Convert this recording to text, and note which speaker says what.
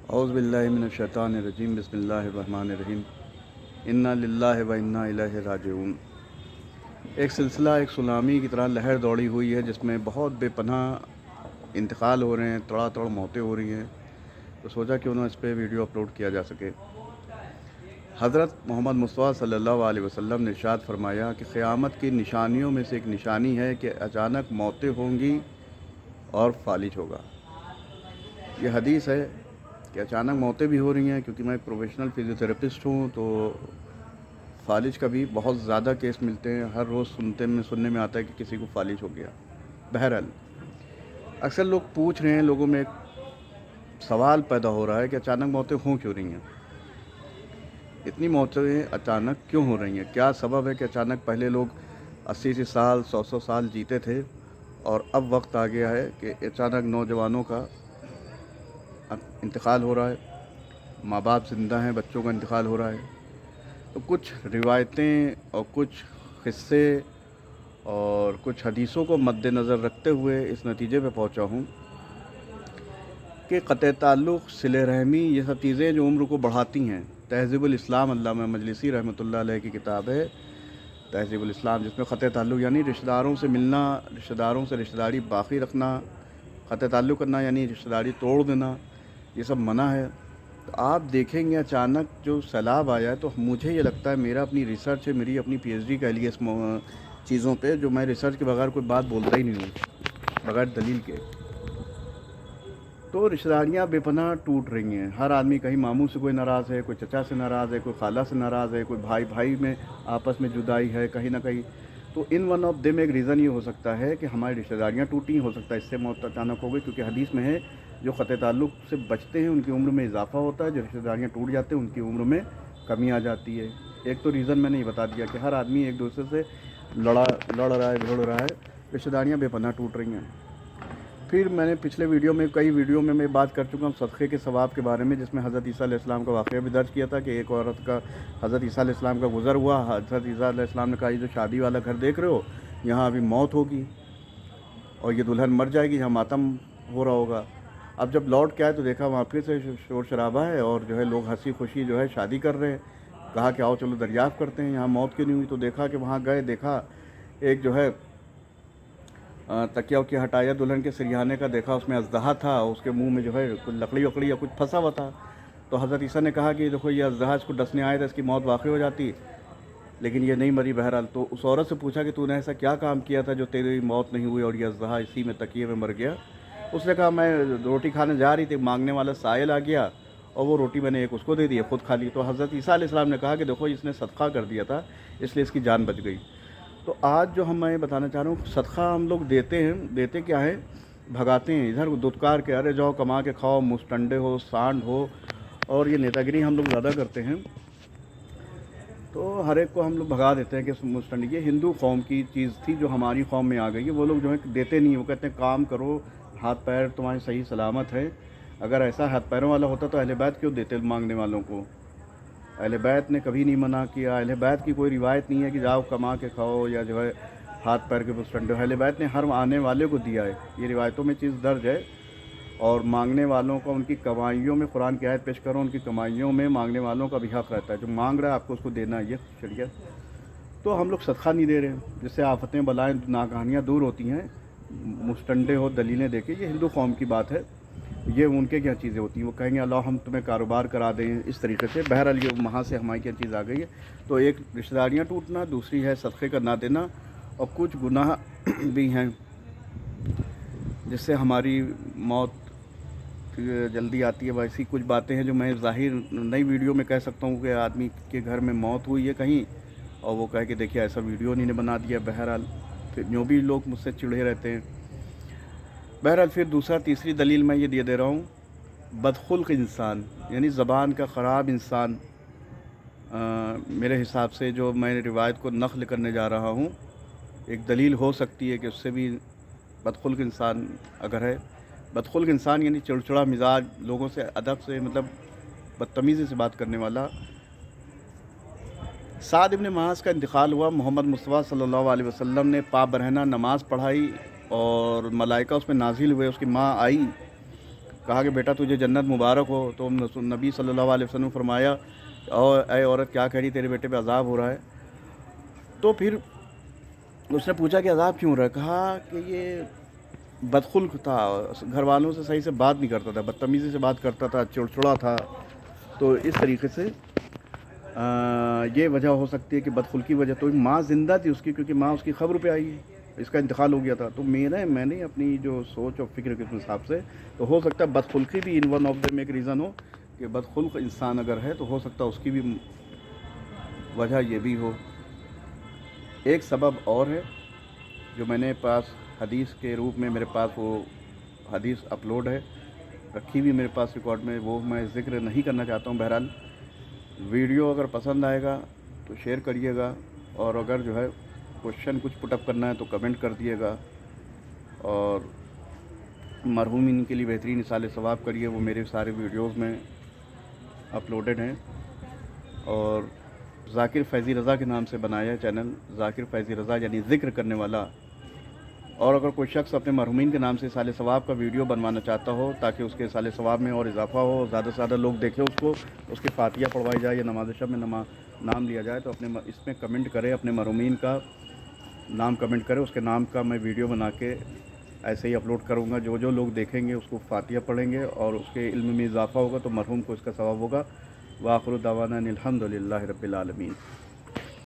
Speaker 1: اعوذ باللہ من الشیطان الرجیم بسم اللہ الرحمن الرحیم انا للہ و انا الیہ راجعون۔ ایک سلسلہ ایک سونامی کی طرح لہر دوڑی ہوئی ہے جس میں بہت بے پناہ انتقال ہو رہے ہیں، تڑا تڑ موتیں ہو رہی ہیں، تو سوچا کیوں نہ اس پہ ویڈیو اپلوڈ کیا جا سکے۔ حضرت محمد مصطفیٰ صلی اللہ علیہ وسلم نے ارشاد فرمایا کہ قیامت کی نشانیوں میں سے ایک نشانی ہے کہ اچانک موتیں ہوں گی اور فالج ہوگا۔ یہ حدیث ہے کہ اچانک موتیں بھی ہو رہی ہیں، کیونکہ میں ایک پروفیشنل فزیوتھراپسٹ ہوں، تو فالج کا بھی بہت زیادہ کیس ملتے ہیں، ہر روز سننے میں آتا ہے کہ کسی کو فالج ہو گیا۔ بہرحال اکثر لوگ پوچھ رہے ہیں، لوگوں میں ایک سوال پیدا ہو رہا ہے کہ اچانک موتیں ہوں کیوں رہی ہیں، اتنی موتیں اچانک کیوں ہو رہی ہیں، کیا سبب ہے کہ اچانک پہلے لوگ 80 سال 100 سال جیتے تھے اور اب وقت آ گیا ہے کہ اچانک نوجوانوں کا انتقال ہو رہا ہے، ماں باپ زندہ ہیں، بچوں کا انتقال ہو رہا ہے۔ تو کچھ روایتیں اور کچھ قصے اور کچھ حدیثوں کو مد نظر رکھتے ہوئے اس نتیجے پہ پہنچا ہوں کہ قطع تعلق، صلہ رحمی، یہ سب چیزیں جو عمر کو بڑھاتی ہیں۔ تہذیب الاسلام علامہ مجلسی رحمۃ اللہ علیہ کی کتاب ہے تہذیب الاسلام، جس میں قطع تعلق یعنی رشتہ داروں سے ملنا، رشتہ داروں سے رشتہ داری باقی رکھنا، قطع تعلق کرنا یعنی رشتہ داری توڑ دینا، یہ سب منع ہے۔ تو آپ دیکھیں گے اچانک جو سیلاب آیا ہے، تو مجھے یہ لگتا ہے، میرا اپنی ریسرچ ہے، میری اپنی پی ایچ ڈی کہہ لیے اس چیزوں پہ، جو میں ریسرچ کے بغیر کوئی بات بولتا ہی نہیں ہوں بغیر دلیل کے۔ تو رشتہ داریاں بے پناہ ٹوٹ رہی ہیں، ہر آدمی کہیں ماموں سے کوئی ناراض ہے، کوئی چچا سے ناراض ہے، کوئی خالہ سے ناراض ہے، کوئی بھائی بھائی میں آپس میں جدائی ہے کہیں نہ کہیں۔ تو ان ون آف دیم ایک ریزن یہ ہو سکتا ہے کہ ہماری رشتہ داریاں ٹوٹی، ہو سکتا ہے اس سے موت اچانک ہو گئی، کیونکہ حدیث میں ہے جو قطع تعلق سے بچتے ہیں ان کی عمر میں اضافہ ہوتا ہے، جو رشتہ داریاں ٹوٹ جاتے ہیں ان کی عمر میں کمی آ جاتی ہے۔ ایک تو ریزن میں نے یہ بتا دیا کہ ہر آدمی ایک دوسرے سے لڑ رہا ہے، بھڑ رہا ہے، رشتہ داریاں بے پناہ ٹوٹ رہی ہیں۔ پھر میں نے پچھلے کئی ویڈیو میں میں بات کر چکا ہوں صدقے کے ثواب کے بارے میں، جس میں حضرت عیسیٰ علیہ السلام کا واقعہ بھی درج کیا تھا کہ ایک عورت کا حضرت عیسیٰ علیہ السلام کا گزر ہوا، حضرت عیسیٰ علیہ السلام نے کہا یہ جو شادی والا گھر دیکھ رہے ہو یہاں ابھی موت ہوگی اور یہ دلہن مر جائے گی، یہاں ماتم ہو رہا ہوگا۔ اب جب لوٹ کے آئے تو دیکھا وہاں پھر سے شور شرابہ ہے اور جو ہے لوگ ہنسی خوشی جو ہے شادی کر رہے ہیں۔ کہا کہ آؤ چلو دریافت کرتے ہیں یہاں موت کیوں نہیں ہوئی، تو دیکھا کہ وہاں گئے، دیکھا ایک جو ہے تکیہ وکیہ ہٹایا دلہن کے سریانے کا، دیکھا اس میں اژدہا تھا، اس کے منہ میں جو ہے کچھ لکڑی وکڑی یا کچھ پھنسا ہوا تھا۔ تو حضرت عیسیٰ نے کہا کہ دیکھو یہ اژدہا اس کو ڈسنے آیا تھا، اس کی موت واقع ہو جاتی، لیکن یہ نہیں مری بہرحال۔ تو اس عورت سے پوچھا کہ تو نے ایسا کیا کام کیا تھا جو تیری موت نہیں ہوئی اور یہ اژدہا اسی میں تکیے میں مر گیا؟ اس نے کہا میں روٹی کھانے جا رہی تھی، مانگنے والا سائل آ گیا اور وہ روٹی میں نے ایک اس کو دے دی، خود کھا لی۔ تو حضرت عیسیٰ علیہ السلام نے کہا کہ دیکھو اس نے صدقہ کر دیا تھا اس لیے اس کی جان بچ گئی۔ تو آج جو میں بتانا چاہ رہا ہوں، صدقہ ہم لوگ دیتے ہیں، دیتے کیا ہے، بھگاتے ہیں ادھر دتکار کے، ارے جاؤ کما کے کھاؤ، مسٹنڈے ہو، سانڈ ہو، اور یہ نیتا گری ہم لوگ زیادہ کرتے ہیں۔ تو ہر ایک کو ہم لوگ بھگا دیتے ہیں کہ مسٹنڈی، یہ ہندو قوم کی چیز تھی جو ہماری قوم میں آ گئی ہے۔ وہ لوگ جو ہے دیتے نہیں، وہ کہتے ہیں کام کرو، ہاتھ پیر تمہارے صحیح سلامت ہے۔ اگر ایسا ہاتھ پیروں والا ہوتا تو اہل بیت کیوں دیتے مانگنے والوں کو؟ اہل بیت نے کبھی نہیں منع کیا، اہل بیت کی کوئی روایت نہیں ہے کہ جاؤ کما کے کھاؤ یا جو ہے ہاتھ پیر کے مسٹنڈے۔ اہل بیت نے ہر آنے والے کو دیا ہے، یہ روایتوں میں چیز درج ہے۔ اور مانگنے والوں کو ان کی کمائیوں میں، قرآن کی آیت پیش کرو، ان کی کمائیوں میں مانگنے والوں کا بھی حق رہتا ہے، جو مانگ رہا ہے آپ کو اس کو دینا ہے، یہ شریعت۔ تو ہم لوگ صدقہ نہیں دے رہے ہیں، جس سے آفتیں بلائیں ناکہانیاں دور ہوتی ہیں، مسٹنڈے ہو دلیلیں دے کے، یہ ہندو قوم کی بات ہے، یہ ان کے کیا چیزیں ہوتی ہیں، وہ کہیں گے اللہ ہم تمہیں کاروبار کرا دیں اس طریقے سے۔ بہرحال یہ وہاں سے ہماری کیا چیز آ گئی ہے۔ تو ایک رشتہ داریاں ٹوٹنا، دوسری ہے صدقے کا نہ دینا، اور کچھ گناہ بھی ہیں جس سے ہماری موت جلدی آتی ہے۔ ویسی کچھ باتیں ہیں جو میں ظاہر نئی ویڈیو میں کہہ سکتا ہوں کہ آدمی کے گھر میں موت ہوئی ہے کہیں اور وہ کہے کہ دیکھیے ایسا ویڈیو انہوں نے بنا دیا۔ بہرحال پھر جو بھی لوگ مجھ سے چڑھے رہتے ہیں۔ بہرحال پھر تیسری دلیل میں یہ دے رہا ہوں، بدخلق انسان یعنی زبان کا خراب انسان، میرے حساب سے جو میں روایت کو نقل کرنے جا رہا ہوں، ایک دلیل ہو سکتی ہے کہ اس سے بھی بدخلق انسان اگر ہے، بدخلق انسان یعنی چڑچڑا مزاج، لوگوں سے ادب سے مطلب بدتمیزی سے بات کرنے والا۔ سعد ابن معاذ کا انتقال ہوا، محمد مصطفیٰ صلی اللہ علیہ وسلم نے پا برہنہ نماز پڑھائی اور ملائکہ اس میں نازل ہوئے، اس کی ماں آئی کہا کہ بیٹا تجھے جنت مبارک ہو، تو نبی صلی اللہ علیہ وسلم نے فرمایا اور اے عورت کیا کہہ رہی، تیرے بیٹے پہ عذاب ہو رہا ہے. تو پھر اس نے پوچھا کہ عذاب کیوں ہو رہا ہے؟ کہا کہ یہ بدخلق تھا، گھر والوں سے صحیح سے بات نہیں کرتا تھا، بدتمیزی سے بات کرتا تھا، چڑچڑا تھا. تو اس طریقے سے یہ وجہ ہو سکتی ہے کہ بدخلقی وجہ. تو ماں زندہ تھی اس کی، کیونکہ ماں اس کی خبر پہ آئی ہے، اس کا انتقال ہو گیا تھا. تو میں نے اپنی جو سوچ اور فکر کے حساب سے تو ہو سکتا ہے بدخلقی بھی ان ون آف دم ایک ریزن ہو، کہ بدخلق انسان اگر ہے تو ہو سکتا ہے اس کی بھی وجہ یہ بھی ہو. ایک سبب اور ہے جو میں نے پاس حدیث کے روپ میں، میرے پاس وہ حدیث اپلوڈ ہے، رکھی ہوئی میرے پاس ریکارڈ میں، وہ میں ذکر نہیں کرنا چاہتا ہوں. بہرحال ویڈیو اگر پسند آئے گا تو شیئر کریے گا، اور اگر جو ہے کوشچن کچھ پٹ اپ کرنا ہے تو کمنٹ کر دیے گا. اور مرحومین کے لیے بہترین اصالِ ثواب کریے، وہ میرے سارے ویڈیوز میں اپلوڈڈ ہیں. اور ذاکر فیضی رضا کے نام سے بنایا ہے چینل، ذاکر فیضی رضا یعنی ذکر کرنے والا. اور اگر کوئی شخص اپنے مرحومین کے نام سے اصالِ ثواب کا ویڈیو بنوانا چاہتا ہو تاکہ اس کے اصالِ ثواب میں اور اضافہ ہو، زیادہ سے زیادہ لوگ دیکھیں اس کو، اس کی فاتحہ پڑھوائی جائے یا نماز شب میں نام لیا جائے، تو اس میں کمنٹ کرے، اپنے مرحومین کا نام کمنٹ کرے، اس کے نام کا میں ویڈیو بنا کے ایسے ہی اپلوڈ کروں گا. جو لوگ دیکھیں گے اس کو فاتحہ پڑھیں گے اور اس کے علم میں اضافہ ہوگا تو مرحوم کو اس کا ثواب ہوگا. وآخر دعوانا ان الحمد للہ رب العالمین.